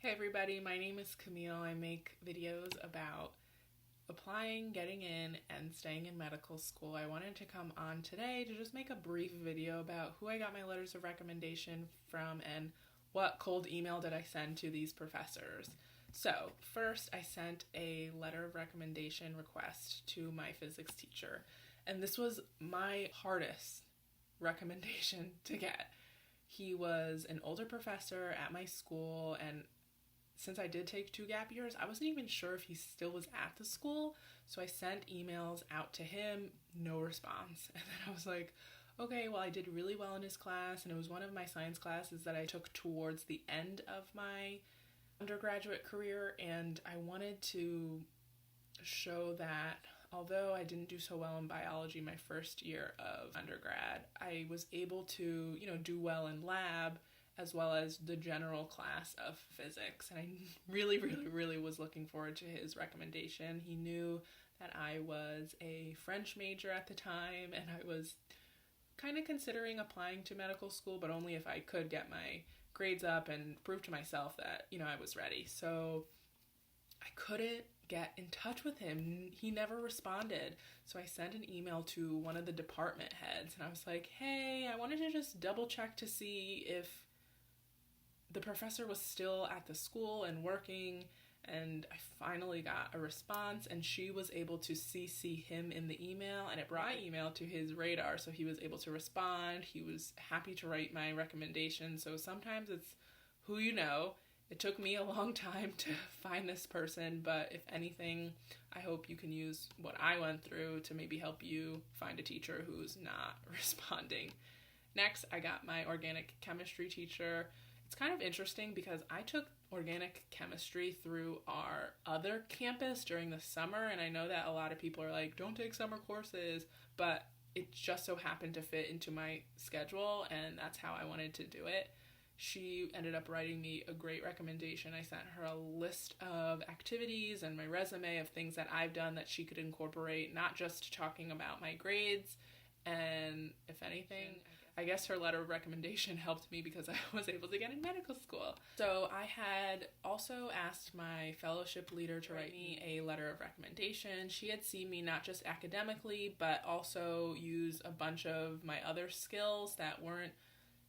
Hey everybody, my name is Camille. I make videos about applying, getting in, and staying in medical school. I wanted to come on today to just make a brief video about who I got my letters of recommendation from and what cold email did I send to these professors. So first I sent a letter of recommendation request to my physics teacher, and this was my hardest recommendation to get. He was an older professor at my school, and since I did take 2 gap years, I wasn't even sure if he still was at the school. So I sent emails out to him, no response. And then I was like, okay, well, I did really well in his class, and it was one of my science classes that I took towards the end of my undergraduate career, and I wanted to show that although I didn't do so well in biology my first year of undergrad, I was able to, do well in lab as well as the general class of physics. And I really was looking forward to his recommendation. He knew that I was a French major at the time, and I was kind of considering applying to medical school, but only if I could get my grades up and prove to myself that, I was ready. So I couldn't get in touch with him. He never responded. So I sent an email to one of the department heads, and I was like, hey, I wanted to just double check to see if the professor was still at the school and working. And I finally got a response, and she was able to CC him in the email, and it brought my email to his radar, so he was able to respond. He was happy to write my recommendation. So sometimes it's who you know. It took me a long time to find this person, but if anything, I hope you can use what I went through to maybe help you find a teacher who's not responding. Next, I got my organic chemistry teacher. It's kind of interesting because I took organic chemistry through our other campus during the summer, and I know that a lot of people are like, don't take summer courses, but it just so happened to fit into my schedule, and that's how I wanted to do it. She ended up writing me a great recommendation. I sent her a list of activities and my resume of things that I've done that she could incorporate, not just talking about my grades. And if anything, I guess her letter of recommendation helped me because I was able to get in medical school. So I had also asked my fellowship leader to write me a letter of recommendation. She had seen me not just academically, but also use a bunch of my other skills that weren't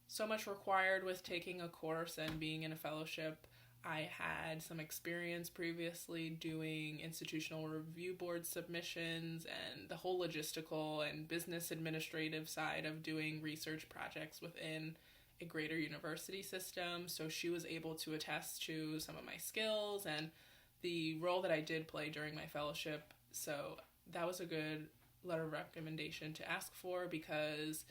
so much required with taking a course and being in a fellowship. I had some experience previously doing institutional review board submissions and the whole logistical and business administrative side of doing research projects within a greater university system. So she was able to attest to some of my skills and the role that I did play during my fellowship. So that was a good letter of recommendation to ask for, because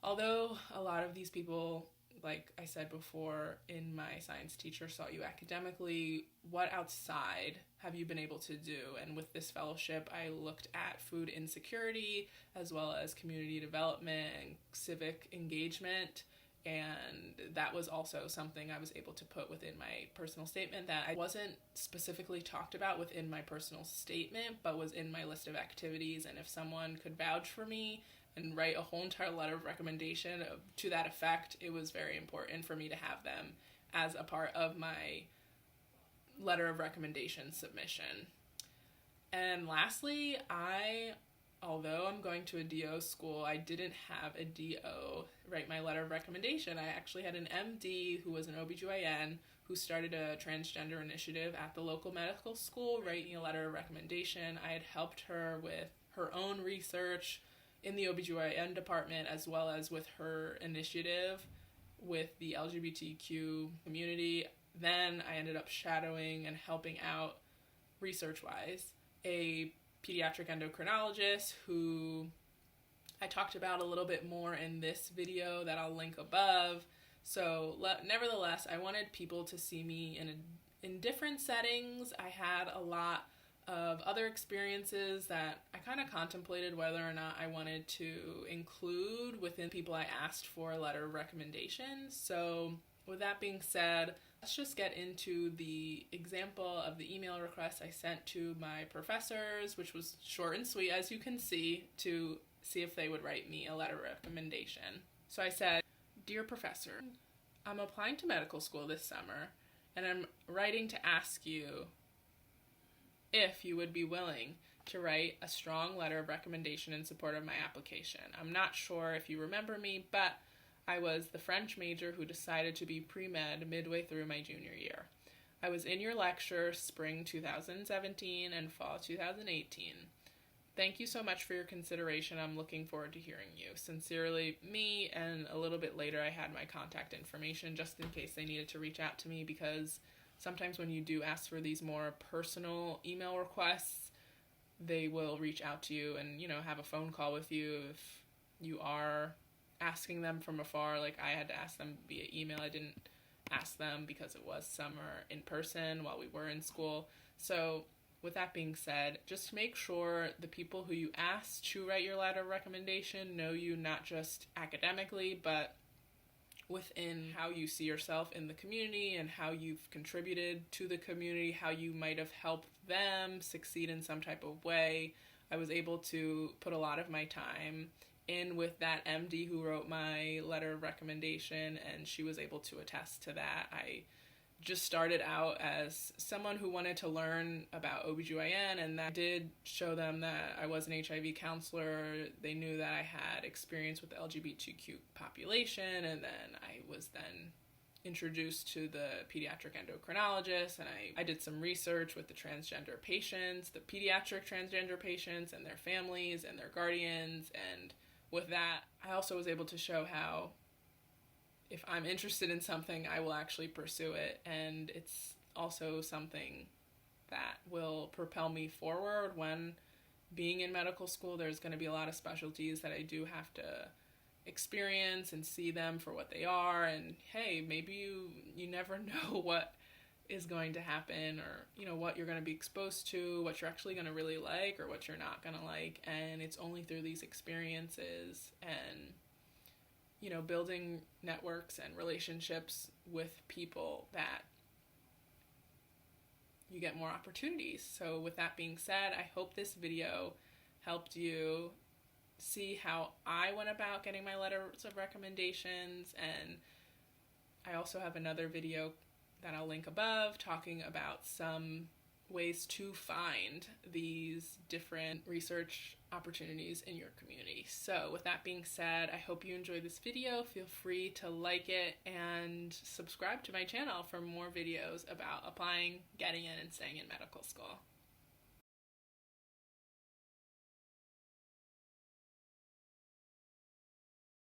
although a lot of these people, like I said before, in my science teacher saw you academically, what outside have you been able to do? And with this fellowship, I looked at food insecurity as well as community development and civic engagement. And that was also something I was able to put within my personal statement that I wasn't specifically talked about within my personal statement, but was in my list of activities. And if someone could vouch for me and write a whole entire letter of recommendation to that effect, it was very important for me to have them as a part of my letter of recommendation submission. And lastly, although I'm going to a DO school, I didn't have a DO write my letter of recommendation. I actually had an MD who was an OBGYN who started a transgender initiative at the local medical school write me a letter of recommendation. I had helped her with her own research in the OBGYN department, as well as with her initiative with the LGBTQ community. Then I ended up shadowing and helping out research-wise a pediatric endocrinologist who I talked about a little bit more in this video that I'll link above. So nevertheless, I wanted people to see me in different settings. I had a lot of other experiences that I kind of contemplated whether or not I wanted to include within people I asked for a letter of recommendation. So with that being said, let's just get into the example of the email request I sent to my professors, which was short and sweet, as you can see, to see if they would write me a letter of recommendation. So I said, "Dear Professor, I'm applying to medical school this summer, and I'm writing to ask you if you would be willing to write a strong letter of recommendation in support of my application. I'm not sure if you remember me, but I was the French major who decided to be pre-med midway through my junior year. I was in your lecture spring 2017 and fall 2018. Thank you so much for your consideration. I'm looking forward to hearing you. Sincerely, me, and a little bit later I had my contact information just in case they needed to reach out to me, because sometimes when you do ask for these more personal email requests, they will reach out to you and, have a phone call with you if you are asking them from afar. Like, I had to ask them via email. I didn't ask them because it was summer in person while we were in school. So with that being said, just make sure the people who you ask to write your letter of recommendation know you not just academically, but within how you see yourself in the community and how you've contributed to the community, how you might have helped them succeed in some type of way. I was able to put a lot of my time in with that MD who wrote my letter of recommendation, and she was able to attest to that. I just started out as someone who wanted to learn about OBGYN, and that did show them that I was an HIV counselor. They knew that I had experience with the LGBTQ population, and then I was then introduced to the pediatric endocrinologist, and I did some research with the transgender patients, the pediatric transgender patients and their families and their guardians, and with that, I also was able to show how if I'm interested in something, I will actually pursue it, and it's also something that will propel me forward. When being in medical school, there's going to be a lot of specialties that I do have to experience and see them for what they are, and hey, maybe you never know what is going to happen, or what you're going to be exposed to, what you're actually going to really like or what you're not going to like, and it's only through these experiences and building networks and relationships with people that you get more opportunities. So with that being said, I hope this video helped you see how I went about getting my letters of recommendations, and I also have another video that I'll link above talking about some ways to find these different research opportunities in your community. So with that being said, I hope you enjoyed this video. Feel free to like it and subscribe to my channel for more videos about applying, getting in, and staying in medical school.